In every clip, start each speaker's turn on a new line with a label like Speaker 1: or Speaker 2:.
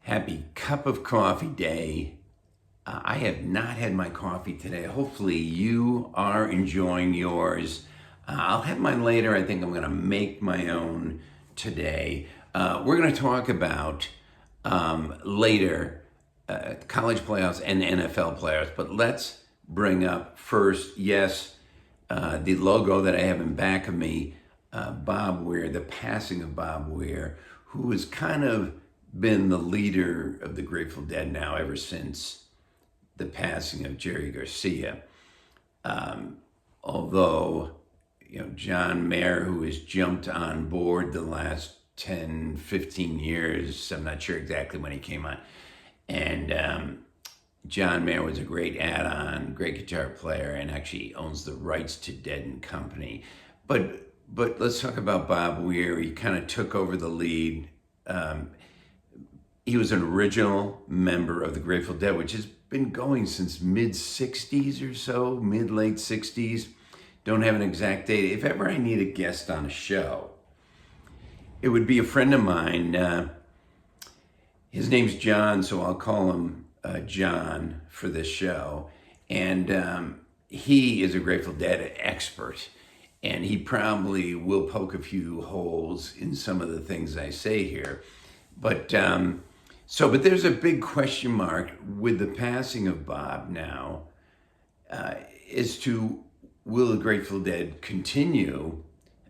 Speaker 1: Happy cup of coffee day. I have not had my coffee today. Hopefully, you are enjoying yours. I'll have mine later. I think I'm going to make my own today. We're going to talk about later college playoffs and NFL playoffs, but let's bring up first, yes, the logo that I have in back of me, Bob Weir, the passing of Bob Weir, who has kind of been the leader of the Grateful Dead now ever since the passing of Jerry Garcia. Although, John Mayer, who has jumped on board the last 10, 15 years, I'm not sure exactly when he came on, and John Mayer was a great add-on, great guitar player, and actually owns the rights to Dead and Company. But let's talk about Bob Weir. He kind of took over the lead. He was an original member of the Grateful Dead, which has been going since mid-60s or so, mid-late 60s. Don't have an exact date. If ever I need a guest on a show, it would be a friend of mine. His name's John, so I'll call him John for this show. And he is a Grateful Dead expert. And he probably will poke a few holes in some of the things I say here. But there's a big question mark with the passing of Bob now as to will the Grateful Dead continue?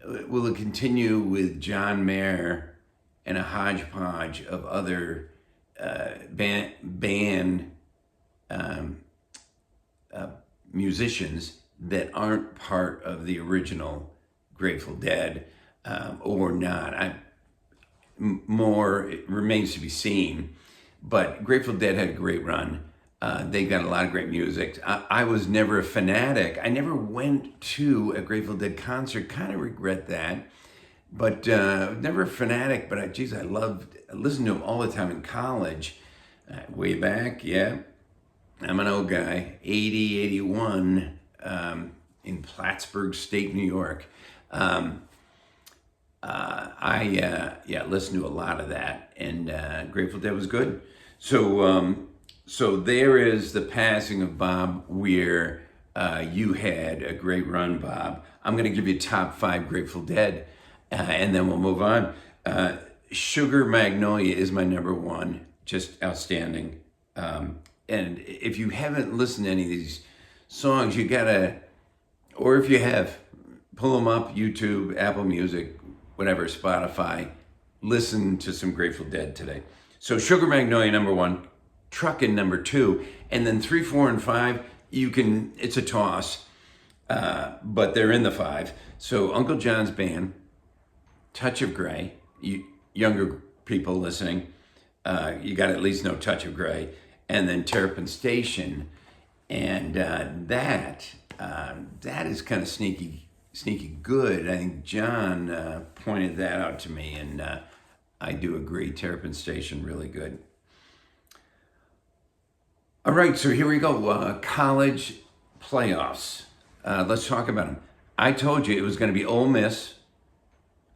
Speaker 1: Will it continue with John Mayer and a hodgepodge of other band musicians that aren't part of the original Grateful Dead or not? More it remains to be seen, but Grateful Dead had a great run. They got a lot of great music. I was never a fanatic. I never went to a Grateful Dead concert. Kind of regret that, but never a fanatic. But I listened to them all the time in college, way back. Yeah, I'm an old guy. 80, 81 in Plattsburgh State, New York. I listened to a lot of that, and Grateful Dead was good. So there is the passing of Bob Weir. You had a great run, Bob. I'm going to give you top 5 Grateful Dead, and then we'll move on. Sugar Magnolia is my number 1, just outstanding. And if you haven't listened to any of these songs, you gotta, or if you have, pull them up, YouTube, Apple Music, whatever, Spotify, listen to some Grateful Dead today. So Sugar Magnolia, number 1, Truckin', number 2, and then 3, 4, and 5, it's a toss, but they're in the 5. So Uncle John's Band, Touch of Grey, you younger people listening, you got to at least know Touch of Grey, and then Terrapin Station, and that is kind of sneaky good. I think John pointed that out to me, and I do agree. Terrapin Station, really good. All right, so here we go. College playoffs. Let's talk about them. I told you it was going to be Ole Miss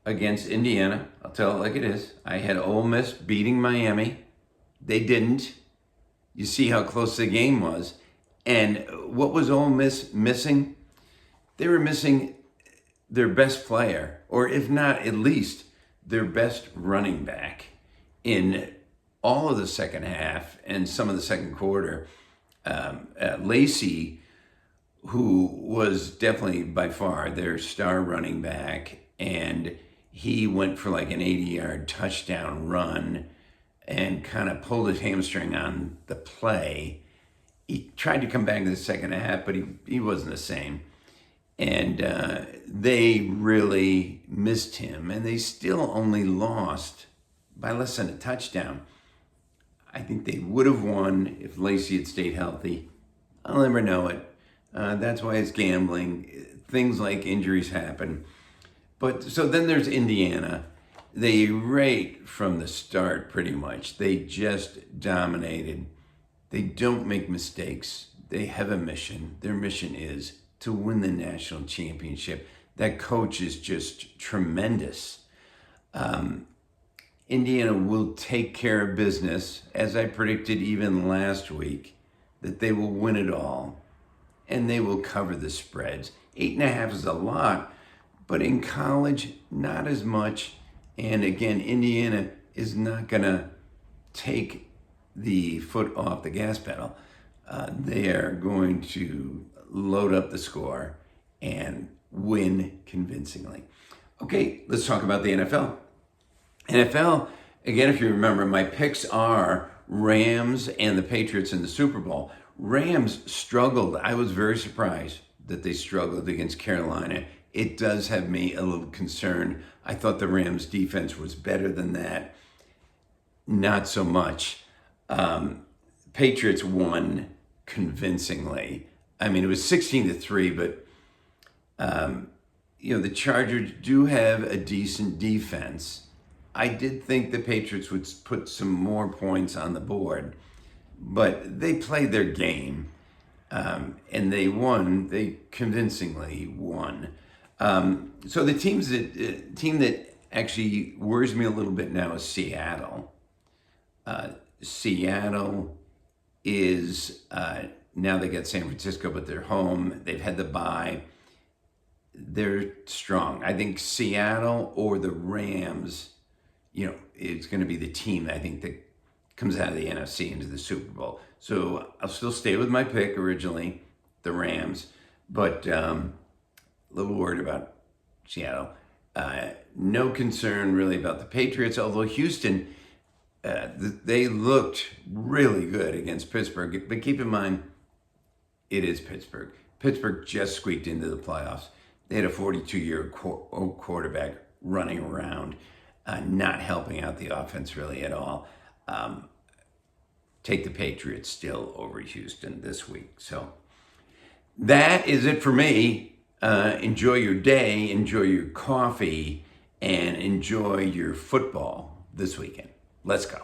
Speaker 1: against Indiana. I'll tell it like it is. I had Ole Miss beating Miami. They didn't. You see how close the game was. And what was Ole Miss missing? They were missing their best player, or if not, at least their best running back in all of the second half and some of the second quarter. Lacey, who was definitely by far their star running back, and he went for like an 80-yard touchdown run and kind of pulled his hamstring on the play. He tried to come back in the second half, but he wasn't the same. And they really missed him, and they still only lost by less than a touchdown. I think they would have won if Lacey had stayed healthy. I'll never know it. That's why it's gambling. Things like injuries happen. But so then there's Indiana. They right from the start, pretty much. They just dominated. They don't make mistakes. They have a mission. Their mission is to win the national championship. That coach is just tremendous. Indiana will take care of business, as I predicted even last week, that they will win it all and they will cover the spreads. 8.5 is a lot, but in college, not as much. And again, Indiana is not going to take the foot off the gas pedal. They are going to load up the score and win convincingly. Okay, let's talk about the NFL. NFL, again, if you remember, my picks are Rams and the Patriots in the Super Bowl. Rams struggled. I was very surprised that they struggled against Carolina. It does have me a little concerned. I thought the Rams defense was better than that. Not so much. Patriots won convincingly. I mean, it was 16-3, but the Chargers do have a decent defense. I did think the Patriots would put some more points on the board, but they played their game, and they won. They convincingly won. So the team that actually worries me a little bit now is Seattle. Seattle is now they got San Francisco, but they're home. They've had the bye. They're strong. I think Seattle or the Rams, it's going to be the team I think that comes out of the NFC into the Super Bowl. So I'll still stay with my pick originally, the Rams, but a little worried about Seattle. No concern really about the Patriots, although Houston, they looked really good against Pittsburgh. But keep in mind, it is Pittsburgh. Pittsburgh just squeaked into the playoffs. They had a 42-year-old quarterback running around, not helping out the offense really at all. Take the Patriots still over Houston this week. So that is it for me. Enjoy your day, enjoy your coffee, and enjoy your football this weekend. Let's go.